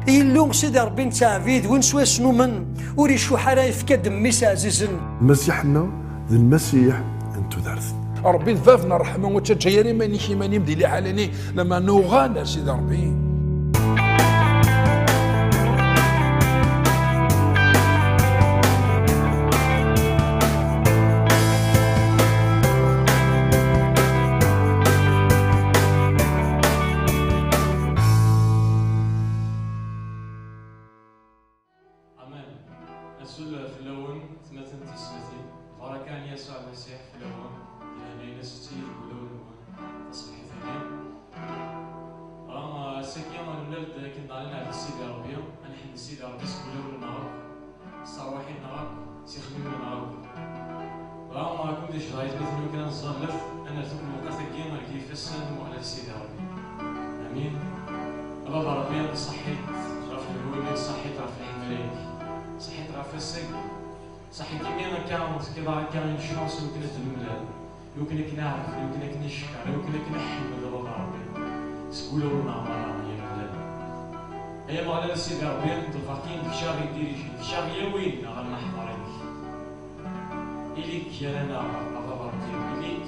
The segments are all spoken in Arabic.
إلو سيدي ربي نتاع فيد وين سوا شنو من وريشو حرايف كدميس عزيزن مسيحنا ذي المسيح انتو دارث ربي ذافنا رحمه وتجيري ماني كيماني مديلي حالني لما نوغانا سيدي ربي. أسول في اللون ثمثن تسمتي فركان يسوع المسيح في اللون يعني نستي ولون تصبح ثاني راما سكيما الولد كنت علينا على السيدة ربي أنا حد السيدة ربي سكولون النهار صراحين نهار سيخدمون النهار راما كنتش رايت مثل كان نصلف أنا ثم وقت كيما كيف السن وعلى السيدة ربي أمين بابا ربي صحيت رفع الهول صحيت رفع الحفلات صحيت راه السق صحيت كيما كان شانس لو كنت الملال لو كنت نعرف لو كنت نشكر لو كنت نحمد الله ربي سكولو نعمر يا ملال هي معلن السيد ربي انت الفاكين في شاغي ديري في شاغي وين على المحضرين اليك يا لنا بابا ربي اليك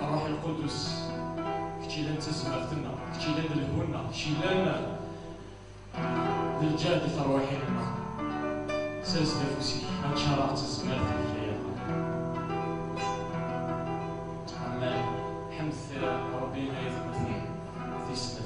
الروح القدس كتشي لنا تزمرتنا كتشي لنا الهنا كتشي لنا الجاد فروحنا ساز نفسي ما شرعت الزمان في الحياة أمان حمد ربي ما يثمثني في سنتي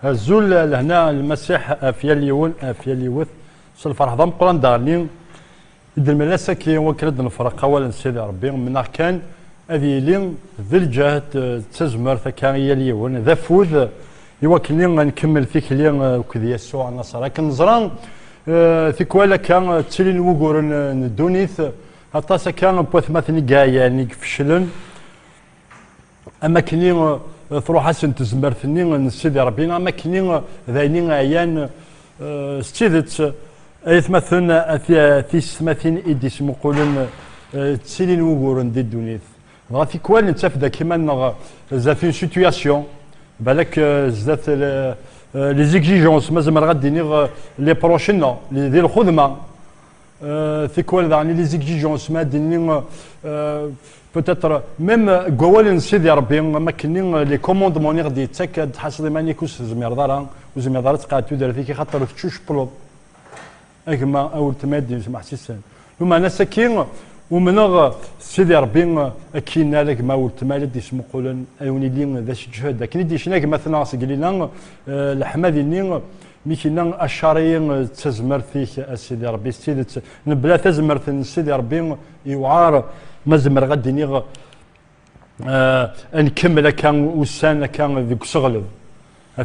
الزول لهنا المسيح افيا ليون افيا ليوث الفرح ضم قران دارني يد الملاسه كي وكرد الفرق اولا سيدي ربي من كان هذه لين ذي الجهد تزمر ثكايا ليون ذا فوذ يوكلني نكمل فيك لي وكذا يسوع النصر لكن نزران تيكوالا كان تسلين وقور ندونيث هطاس كان بوث مثلا كاع يعني فشلن اما كني تروح حسن تزمرتني نسيدي ربي اما كني ذاينين عيان ستيدت ايث مثلا في سماثين ايديس مقولن تسلين وقور ندي دونيث غاتي كوال نتفدا كيما زات اون سيتوياسيون بالك زات لي زيكزيجونس مازال غادي نيغ لي بروشين لي ديال الخدمه في كوال يعني لي زيكزيجونس ما ديني بوتيتر ميم كوال نسيدي ربي ما كاينين لي كوموندمون اللي غادي يتاكد حاصل ما نيكوس زمير دارا وزمير دارا تقعد تدير فيك خاطر تشوش بلوط اكما اول تمادي سمح سيسان لما انا ساكين ومنغ سيدي ربي كاين لك ما ولت مالد اسمو قولن ايوني لي ذا جهد لكن دي شناك مثلا سقلينا الحماد ني ميكينا الشاريين تزمر فيك سيدي ربي سيدي نبلا تزمر سيدي ربي يوعار مزمر غادي نيغ نكمل كان وسان كان ذيك صغلب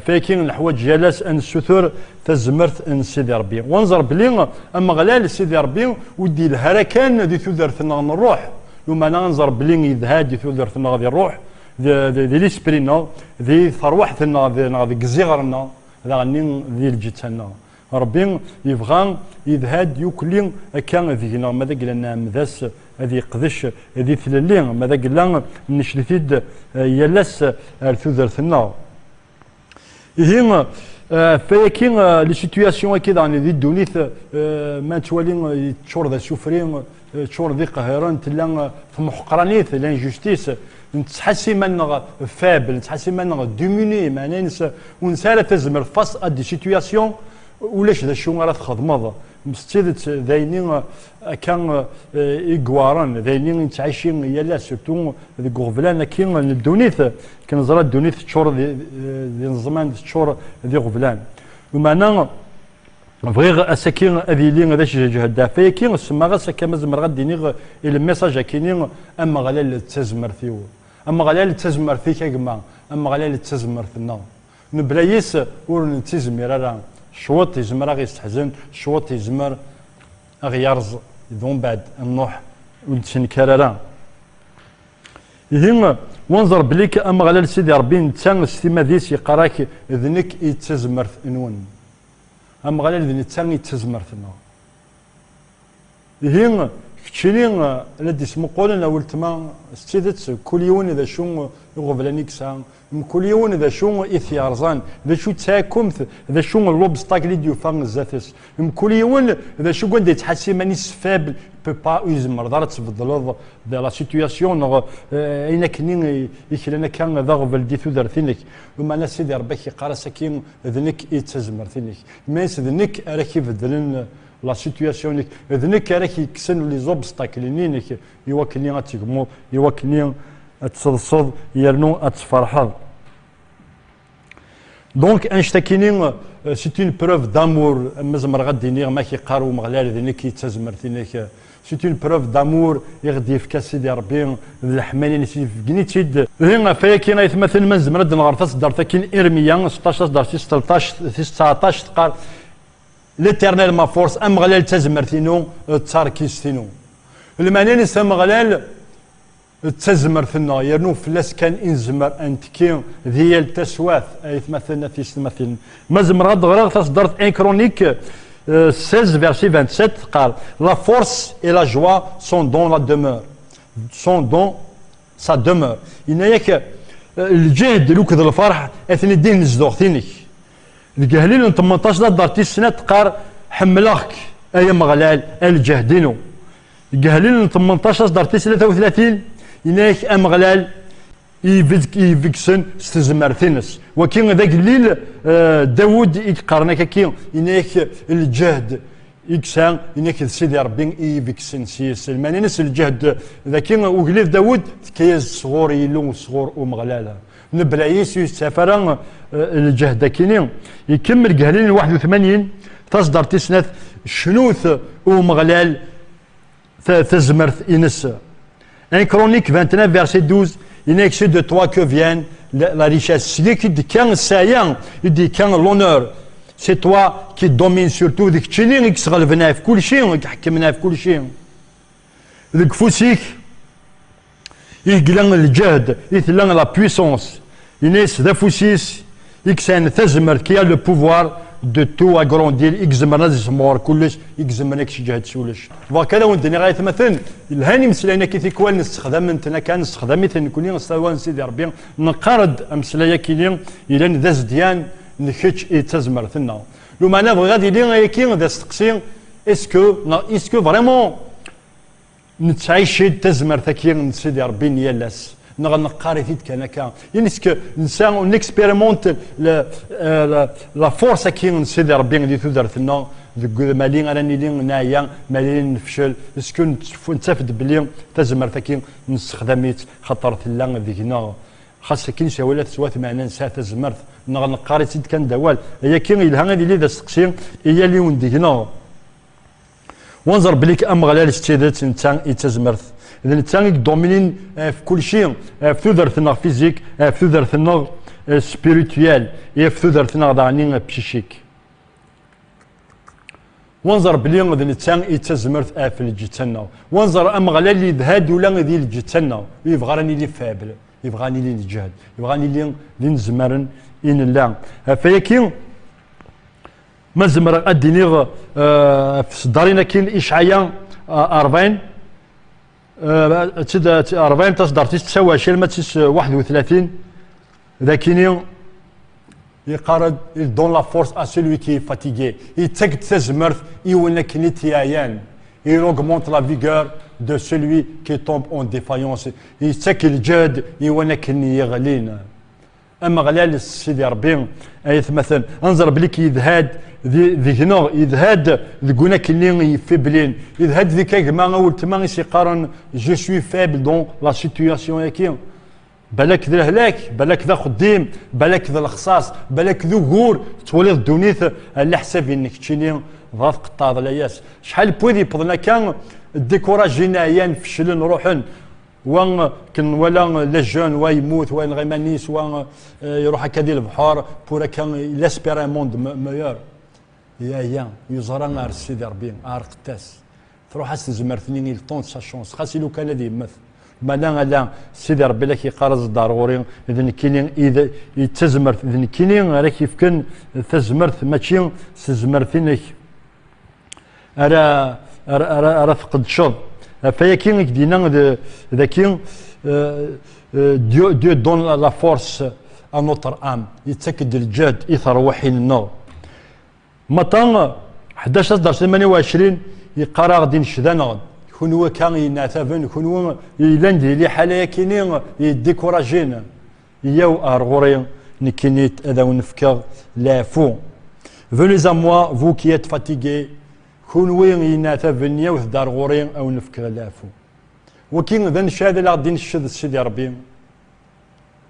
فاكين الحوايج جلاس ان السثور تزمرت ان سيدي ربي وانظر بلي اما غلال سيدي ربي ودي الهركان دي ثودرتنا نروح لما ننظر بلي يذهاد دي ثودرتنا غادي نروح دي ليسبرينا دي ثروحتنا دي زيغرنا غني دي الجيتنا ربي يبغى يذهاد يوكلين كان ذينا ماذا قلنا مذاس هذه قدش هذه ثلالين ماذا قلنا نشلتيد يلاس ثودرتنا هنا فاكين لي سيتوياسيون كي داني دي دونيث ما توالي تشور ذا سوفرين تشور ذي قهران تلا في محقرانيث لانجوستيس نتحسي من فابل نتحسي من دوميني معناها ونسالة تزمر فاس ا دي سيتوياسيون ولاش ذا شو راه تخدمض مستيدت ذاينين كان إيكواران ذاينين نتعايشين يلا سورتو ذي غوفلان كاين الدونيث كنزرا الدونيث تشور ذي الزمان تشور ذي غوفلان ومعنا بغيغ اساكين هذه لين هذا شي جهد فاكين سما غا ساكا مزمر غادي نيغ الميساج كاينين اما غالا تزمر فيو اما غالا تزمر فيك كما اما غالا تزمر فينا نبلايس ور نتزمر راه شوط يزمر غير يستحزن شوط يزمر غير يرز ذون بعد النوح ونتنكرر يهم وانظر بليك اما غالا سيدي ربي نتا استيما ديس يقراك اذنك يتزمر نون اما غالا نتا يتزمر نون يهم كتشيني لدي اسمو قولن اولتما ستيدت كل يوم اذا شو يغفلانيك سان كل يوم اذا شو اثيارزان اذا شو تاكمت اذا شو اللوبستاك اللي ديوفان الزاتس كل يوم اذا شو قد تحسي ماني سفابل بو با يزمر دارت تبدل دو لا سيتوياسيون اين كنين يكلنا كان ذا غفل دي ثودر ثينك وما انا سيدي ربك يقرا سكين ذنك يتزمر ثينك ماس ذنك راك يبدلن لا سيتوياسيون ذنك راك يكسن لي زوبستاكلينينك يوكلني غاتيكمو يوكلني تصدصد يرنو اتفرحض دونك انشتاكينين سيت اون بروف دامور مزمر غادي نيغ ما كيقارو مغلال ذنك يتزمر ثينك سيت اون بروف دامور يغدي في كاسيدي ربي الحمانين سي في كنيتيد هنا فاكين يتمثل من زمرد نهار تصدر تاكين ارميا 16 دار 13 19 تقال ليترنال ما فورس ام غلال تزمرتينو تاركيستينو المعنى سام غلال تزمرتنا يرنو فلاس كان انزمر انتكي ديال تسواث اي مثلنا في مثلا مزمر غد غرا تصدرت ان كرونيك 16 verset 27 قال لا فورس اي لا جوا سون دون لا demeure سون دون سا demeure يناياك الجهد لوك ذا الفرح اثني دين نزدوغتينك الجاهلين 18 دار 9 تقار حملاك اي مغلال الجهدينو الجاهلين 18 دار 33 يناك امغلال يفكسن ستزمرتينس وكين ذاك الليل داود يقارنك كي يناك الجهد يكسان يناك سيدي ربي يفكسن سيس المانينس الجهد ذاك وقليف داود كياز صغور يلو صغور ومغلاله نبلايس يسافر الجهد كينين يكمل جهلين 81 تصدر تسنث شنوث ومغلال تزمرت إنس. Un chronique 29 verset 12 il n'est que de toi que viennent la richesse. C'est qui dit qu'un saillant, il dit qu'un l'honneur. C'est toi qui domine surtout. Dit que tu qui se relève في كل شيء, qui حكمنا في كل شيء. Dit que فوسيك, il gagne le jihad, il gagne la puissance. Il est de fousis, il s'en qui a le pouvoir de tout agrandir. Il زمرنا زمار كلش, il زمرنا كشجهد سولش. وكذا وندني غاية مثلا الهاني مسلاينا كي تكون نستخدم انتنا كان نستخدم مثلا كوني نستوان سيدي ربي نقارد امسلايا كيلين الى ذا زديان نخش يتزمر ثنا لو ما نبغي غادي لي كي ذا استقسي اسكو فريمون نتعيش تزمر ثكين سيدي ربي يالاس نقاري فيت كان كان يعني اسكو نسا نكسبيرمونت لا فورس كي سيدي ربي اللي تدار ثنا مالين راني لي نايا مالين نفشل اسكو نتفد بلي تزمر ثكين نستخدميت خطر ثلا ذيكنا خاصة كاين شوالات سوات معنا نساء تزمرت نقاري سيد كان دوال هي كاين الها غادي لي ذا السقسي هي اللي ونديكنا وانظر بليك غلال استيدات نتا يتزمرت اذا نتا دومينين في كل شيء في ثودرتنا فيزيك في ثودرتنا سبيريتوال في ثودرتنا ضاني بشيشيك وانظر بلي غادي نتا يتزمرت في الجتنا وانظر غلال اللي ذهاد ولا غادي الجتنا يبغى راني لي فابل يبغاني لي نجهد يبغاني لي نزمرن ان الله فيكين ما زمر اديني في دارنا كاين اشعياء 40 40 تصدر تسوى شي ما 31 ذاكيني يقارد دون لا فورس ا سيلوي كي فاتيغي يتسكت تزمرت يولنا كنيتيان il augmente la vigueur de celui qui tombe en défaillance. يتسكي الجهد يونك يغلين. اما غلال سيدي ربي ايث مثلا انظر بلي كي يذهاد ذهنا يذهاد ذكونا كلي يفبلين يذهاد ذيك ما اول تما يسيقارن جو سوي فابل دون لا سيتوياسيون ياكي بالك ذا الهلاك بالك ذا خديم بالك ذا الخصاص بالك ذو غور تولي الدونيث على حساب انك تشيني ضغط قطاع ضلياس شحال بوذي بضنا كان الديكوراج جنايان فشلن روحن وان كن ولا لا جون ويموت وين غيمانيس وان يروح هكا ديال البحر بورا كان لاسبيرا موند ميور يا يزرى نار سيدي ربي عارق التاس تروح استزمرتني الطون سا شونس خاصي لو كان هذه يمثل مالا لا سيدي ربي لك يقارز الضروري اذا كاين اذا يتزمرت اذا كاين راك يفكن تزمرت ماشي تزمرتينك أرى فقد شر فيكين كدينا ذاكين ديو دون لا فورس ا نوتر ام يتاكد الجهد اثر وحين النار مطان 11 28 يقرا غادي نشدانا يكون هو كان يناتفن يكون هو يلاندي لي حاله كاينين يديكوراجين ياو ارغوري نكينيت هذا ونفكر لا فو venez à moi vous qui êtes fatigués كون وين يناتا فنيا وثدار غورين او نفكر لافو وكين ذا نشاد لا غادي نشد سيدي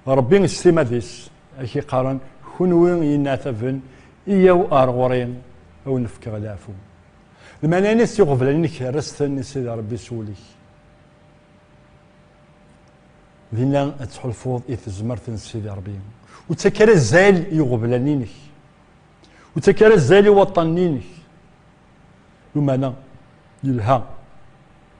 ربي السيما ديس اكي قارن كون وين يناتا فن اياو ار غورين او نفكر لافو المنانيس يغفل انك رستني سيدي ربي سولي ذينا تحلفوض اثزمرت سيدي ربي وتكر الزال يغفلنينك وتكر الزال وطنينك لمانا يلها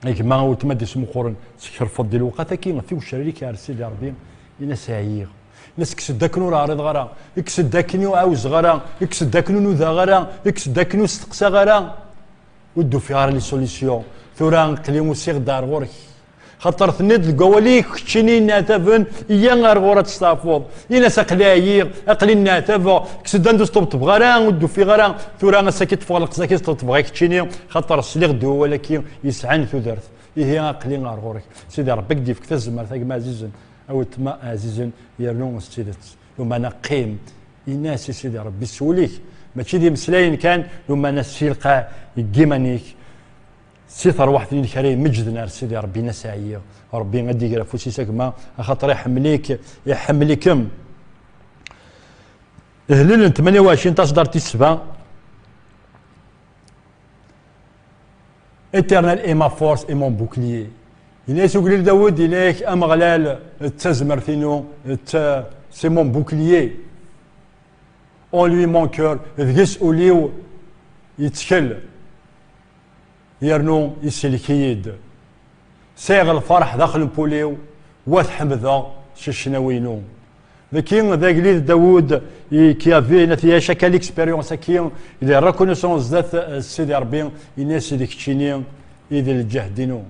هيك ما هو تمد اسمه قرن سكر فضل الوقت كي في وشريك يا سيدي ربي انا سعير ناس كسداكنو راه رض غرا كسداكنو عاوز غرا كسداكنو ذا غرا كسداكنو استقسى غرا ودو في غير لي سوليسيون ثورا نقليمو سيغ دار غورك خاطر ثنيد القوالي كتشيني ناتفن يا غير غورة تستافوض ينا سقلايير اقلي ناتفا كسدان دوس طبط بغرا ودو في غرا ثورا ساكيت فوق القزاكي تبغي كتشيني خاطر السليغ دو ولكن يسعن ثودرت هي اقلي غير غورك سيدي ربك ديف كتزمر ثاك ما عزيزن او تما عزيزن يرنو ستيدت وما انا قيم الناس سيدي ربي سوليك ماشي دي مسلاين كان لما انا السلقه يجيمانيك سيثر واحد اللي كريم مجدنا سيدي ربي نسعيه ربي غادي يقرا فوسيسك ما خاطر يحمليكم هلل 28 تصدر تسبا Éternel est ma force et mon bouclier. الناس يقول داوود إليك أما غلال تزمر فينو c'est mon bouclier. En lui mon cœur, ذقس أوليو يتكل يرنو يسلكيد ساغ الفرح داخل بوليو وثحمذا ششناوينو لكن ذا قليل داوود كي افي نتيا شاكا ليكسبيريونس كي إذا ريكونيسونس ذات السيدي ربي يناس ديك تشيني إذا الجهدينو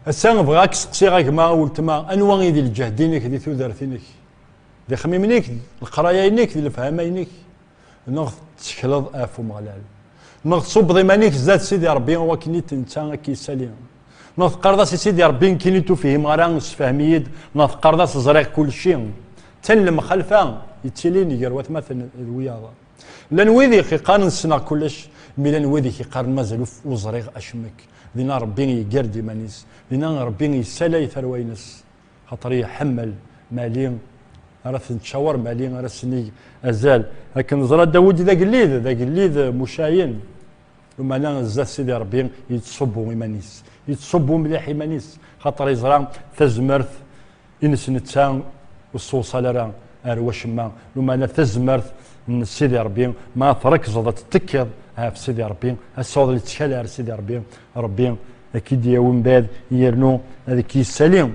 السان بغاك سقسيغاك ما ولتما أنواع إذا الجهدينك دي ثودرتينك دي خميمنيك القرايينك دي الفهمينك نغ تشكلض افو مغلال نغ تصب ضمانيك زاد سيدي ربي وكني تنتا كي سالي نغ قرضاس سيدي ربي كيني تفهم غران فهميد نغ قرضاس زريق كل شيء تلم خلفان يتليني قروات مثلا الوياضه لان ويدي قان السنه كلش ميلان ويدي قارن مازال وزريق اشمك دينا ربي يقردي مانيس دينا ربي يسالي ثروينس خاطر يحمل مالين راه نتشاور مالين راه سني ازال لكن زرا داوود ذا قليد مشاين ومعنى زاد سيدي ربي يتصبوا ايمانيس يتصبوا مليح ايمانيس خاطر يزرا تزمرت انس نتسان والصوصه لرا ارواش ما ومعنى تزمرت من سيدي ربي ما تركز تتكض في سيدي ربي الصوت اللي تشال على سيدي ربي اكيد يوم بعد يرنو هذاك السليم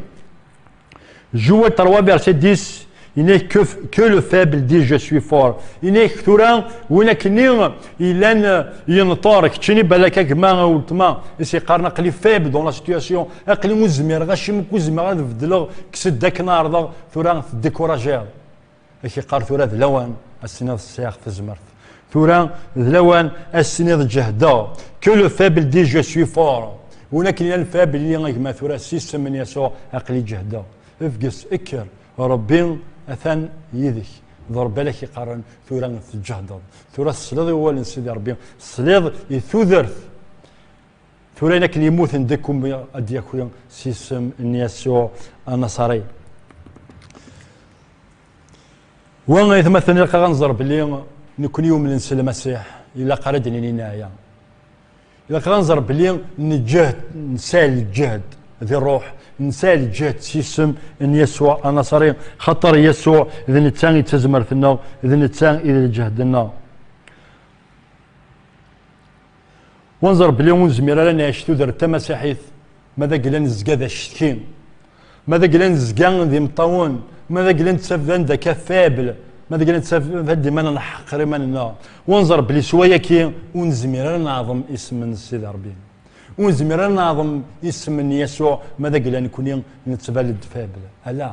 جوا 3 verset 10 il n'est que le faible dit je suis fort il n'est que ثورا ولكن إلان ينطر كتشني بالك كما ولتما سي قارنا قلي فيبل دون لا سيتوياسيون اقلي مزمير غاشي مكوزمير غنفدلو كسد داك نار ثورا ديكوراجي كي قار ثورا ذلوان السنه السياخ تزمرت ثورا ذلوان السنه جهدا que le faible dit je suis fort ولكن الفابل اللي كما ثورا سيستم من يسوع اقلي جهدا افقس اكر ربي اثان يدك ضرب لك يقارن ثورا في الجهد ثورا الصليض هو سيدي ربي الصليض يثوذرث ثورا لكن يموت عندكم ادياكويا سيسم يسوع النصاري وانا يتمثل لك غنزر بلي نكون يوم ننسى المسيح الى قردني لنايا الى غنزر بلي نجهد نسال الجهد ذي الروح نسال الجهد سيسم ان يسوع النصاري خطر يسوع اذا نتسان يتزمر في النار اذا نتسان الى جهدنا وانظر بلي ونزمير لنا يشتو درت مسيحيث ماذا قلنا نزقا ذا الشتكين ماذا قلنا نزقا ذي مطاون ماذا قلنا نتسفذن ذا كفابل ماذا قلنا نتسفذن ذي مانا نحقر مانا وانظر بلي سوايا كي ونزمير نعظم اسم السيد ربي ونزمير نعظم اسم يسوع ماذا قلنا نكون نتبالد فابل هلا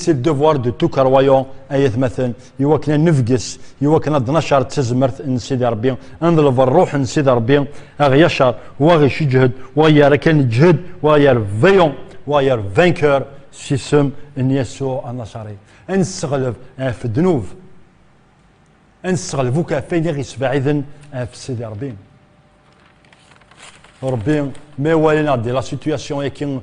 سي الدوفوار دو تو كرويون ايث مثلا يوكنا نفقس يوكنا 12 تزمرت ان سيدي ربي انظلف الروح ان سيدي ربي اغي يشر واغي يجهد ويا ركن يجهد ويا فيون ويا فانكور سيسم ان يسوع النصاري انستغلف في الذنوب انستغلفو كافين يسبع اذن في سيدي ربي ربي ما والينا دي لا سيتوياسيون يكين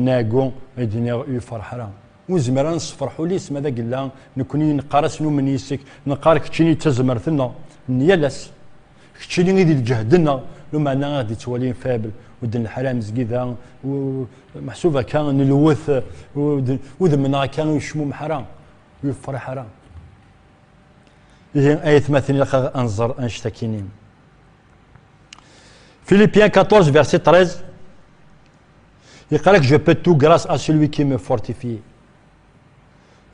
ناغون يدينا يفرحنا وزمرا نصفرحوا ليس ماذا قلنا نكوني نقارس نو من يسك نقارك كتشيني تزمرتنا نيالس كتشيني غيدي الجهدنا لو معنا غادي توالين فابل ودن الحرام زكيذا ومحسوبه كان نلوث وذمنا كانوا يشموم حرام ويفرح حرام إذن آية مثلا لك أنظر أنشتكينين Philippiens 14 verset 13 يقول لك je peux tout grâce à celui qui me fortifie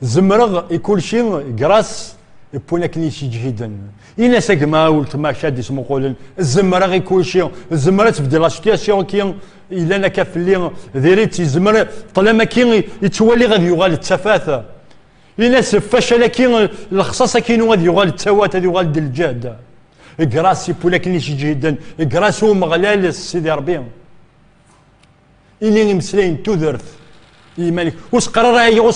زمرغ يكل شيء غراس يبونك ليش جهدا إنا ساق ما قلت ما شاد اسمه قولن الزمرغ يكل شيء الزمرة تبدل لا سيتياسيون كي إلا أنا كافلي ذيريتي زمرة طالما كي يتولي غادي يغال التفاثة إنا فشل كي الخصاصة كي غادي يغال التوات غادي يغال الجهد غراس يبونك ليش جهدا غراس هو مغلال سيدي ربي إلي مسلين تودرث يمالك واش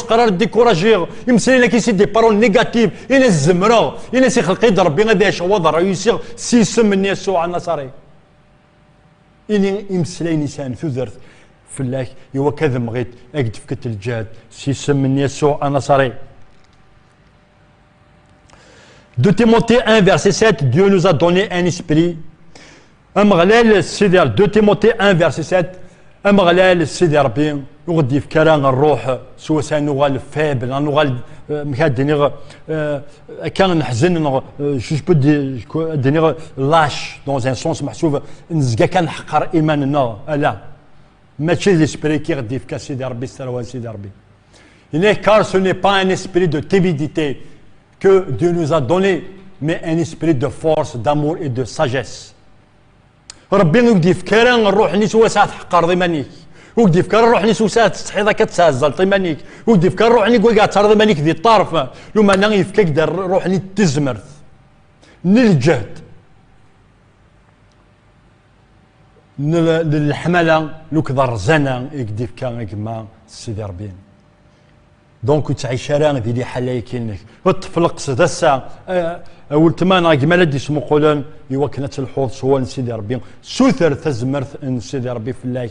قرار ديكوراجيغ يمسلين لك يسي دي بارول نيجاتيف الى الزمره الى سي خلق يد ربي غادي يشوض رئيسيغ سيسم من يسوع النصاري الي يمسلين انسان تودرث فلاك يوا كذا بغيت اكد فكت الجهاد سيسم من يسوع النصاري De Timothée 1 verset 7 Dieu nous a donné un esprit أمغلال السيدي 2 Timothée 1 verset 7 أمغلال السيدي ربي وغدي في كران الروح سوا سنغال فابل نغال مكادني كان نحزن جو بدي دني لاش دون ان سونس محسوب نزكا كان حقر ايماننا لا ماشي ليسبري كي غدي في سيدي ربي سير سيدي ربي car ce n'est pas un esprit de timidité que Dieu nous a donné mais un esprit de force d'amour et de sagesse ربي يقدي في كران الروح ني سوا ساعه تحقر ضمانيك وقدي في كران الروح ني سوا ساعه تستحيض كتسازل ضمانيك وقدي في كران الروح ني كاع ترى ضمانيك ذي الطرف لو ما نغي في كيك دار الروح ني تزمرت الجهد للحمله لو كذا رزانه يقدي في كان كما سيدي ربي دونك تعيش راه ذي حاله كاينك الطفل قصد الساعه اول تمانا كما دي اسمو قولان ايوا كانت الحوض سوا سيدي ربي سوثر تزمرت ان سيدي ربي في الله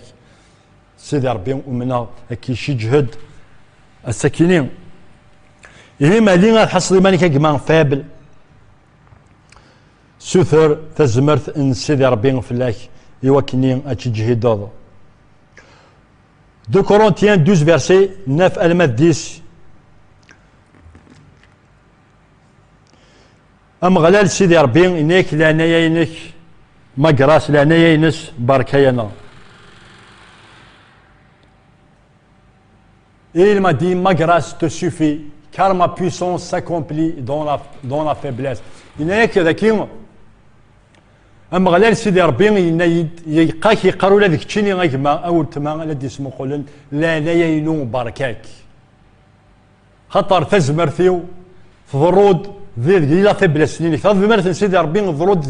سيدي ربي ومنا كيشي جهد الساكنين إلي مالي حصلي ماني كما فابل سوثر تزمرت ان سيدي ربي في الله ايوا كني اتجهد 2 Corinthiens 12 verset 9 المات 10 أم غلال سيدي ربي إنك لعنايا إنك مقراس لعنايا إنس باركينا Il m'a dit ma grâce te suffit car ma puissance s'accomplit dans la faiblesse إنك ذاكي أم غلال سيدي ربي يقاك يقارو لذيك تشيني غيكما أول تما الذي اسمه قولن لا ينو باركاك خطر تزمرثيو ضرود ذي لا فابل سنينك تزمرث سيدي ربي ضرود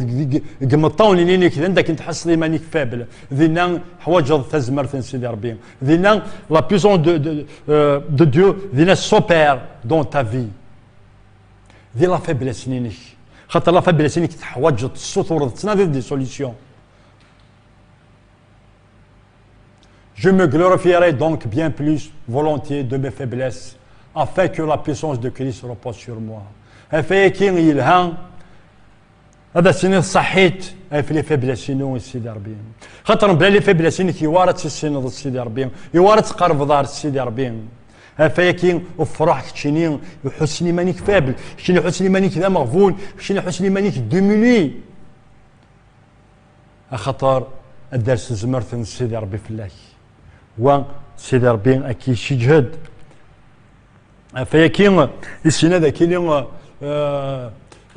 قمطاون لينيك عندك انت حس لي مانيك فابل ذينا حواجض تزمرث سيدي ربي ذينا لا بيسون دو ديو ذينا سوبير دون تا في ذي لا فابل سنينك خاطر لا فابل سنينك تحواجض السطور تنادي دي سوليسيون. Je me glorifierai donc bien plus volontiers de mes faiblesses afin que la puissance de Christ repose sur moi. فاكين يلها هذا السنين صحيت في لي فابلاسينو السيدي ربي خاطر بلا لي فابلاسين كيوارث السنين السيدي ربي يوارث قرب دار السيدي ربي فاكين وفرح كشيني حسني مانيك فابل كشيني حسني مانيك ذا مغفول كشيني حسني مانيك دوميني خاطر الدرس زمرت السيدي ربي في الله وسيدي ربي اكيد شي جهد فاكين السنه ذاك اللي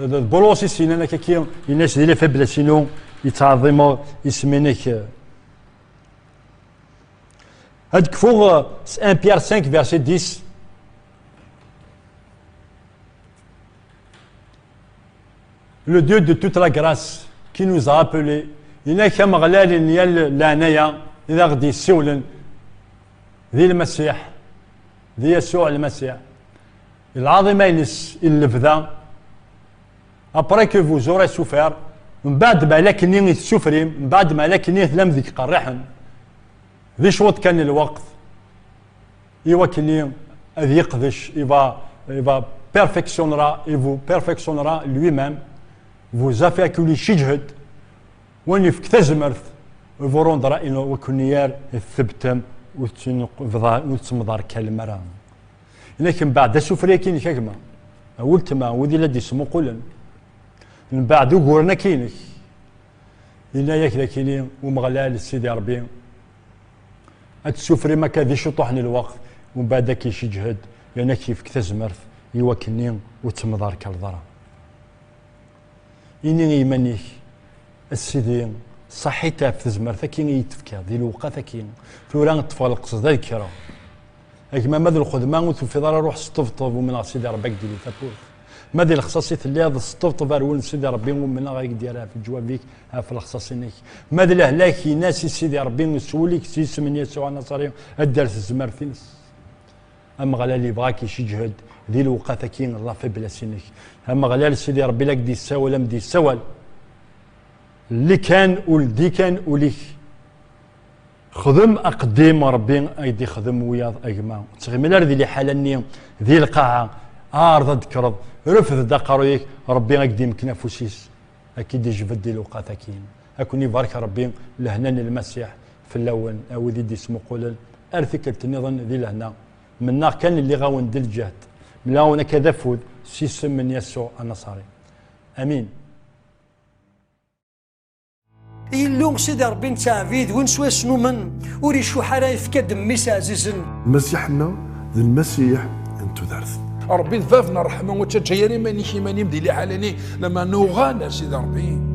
البولوس السنه كاين الناس اللي فابلاسينو يتعظموا اسمينك هادك فوق 1 Pierre 5 verset 10 le Dieu de toute la grâce qui nous a appelés إنا كما غلال نيال لعنايا إذا غدي يسولن ذي المسيح ذي يسوع المسيح العظيم ينس اللفذا après que vous aurez souffert من بعد ما لكني تسوفري من بعد ما لكني لم ذيك قرحن ذي شوط كان الوقت يوكلني ذي يقدش يبا perfectionnera et vous perfectionnera lui-même vous a fait كل شي جهد وين يفتزمرت وفروندرا إنه وكنيار الثبتم وتمضار كالمرا لكن بعد سوفري كاين كما قلت ما ودي لدي سمو قولن من بعد قولنا كاينك إلا ياك ذاكيني ومغلال السيدي ربي السفري ما كذي شطحني الوقت ومن بعد كيشي جهد لأن كيف كتزمرت يوكلني وتمضار كالضرا إني يمنيك السيدي صحيتها في تزمرت كاين يتفكر ديال الوقت كاين ثورا الطفل القصد ذاكره كما ماذا الخدمه وفي دار روح استفطب ومن سيدي ربك ديالي تابوت ماذا الخصاصيت اللي هذا استفطب رول سيدي ربي ومن غير ديالها في الجواب بيك في الخصاصينك ماذا الاهلاك ناس سيدي ربي وسوليك سي من يسوع النصاري الدرس الزمرتينس اما غلا اللي بغاك شي جهد ديال الوقت كاين الله في بلاسينك اما غلا سيدي ربي لك دي السوال ام دي السوال اللي كان ولدي كان وليك خدم اقدم ربي ايدي خدم ويا اجمع تغمل ذي حالني ذي القاعه ارض ذكر رفض دقرويك ربي اقدم كنافوسيس اكيد يجبد دي الوقت كاين اكون يبارك ربي لهنا المسيح في اللون او ذي اسمه قول ارثك التنظن ذي لهنا منا كان اللي غاون ديال الجهد من لاونا كذا فوذ سيسم من يسوع النصاري امين. إلو سيدي ربي نتا فيد وين سوا شنو من وريشو حراي فكاد ميس عزيزن مسيحنا ذي المسيح انتو دارث ربي ذفافنا رحمه وتجيري ماني شي ماني مدي لي حالني لما نوغانا سيدي ربي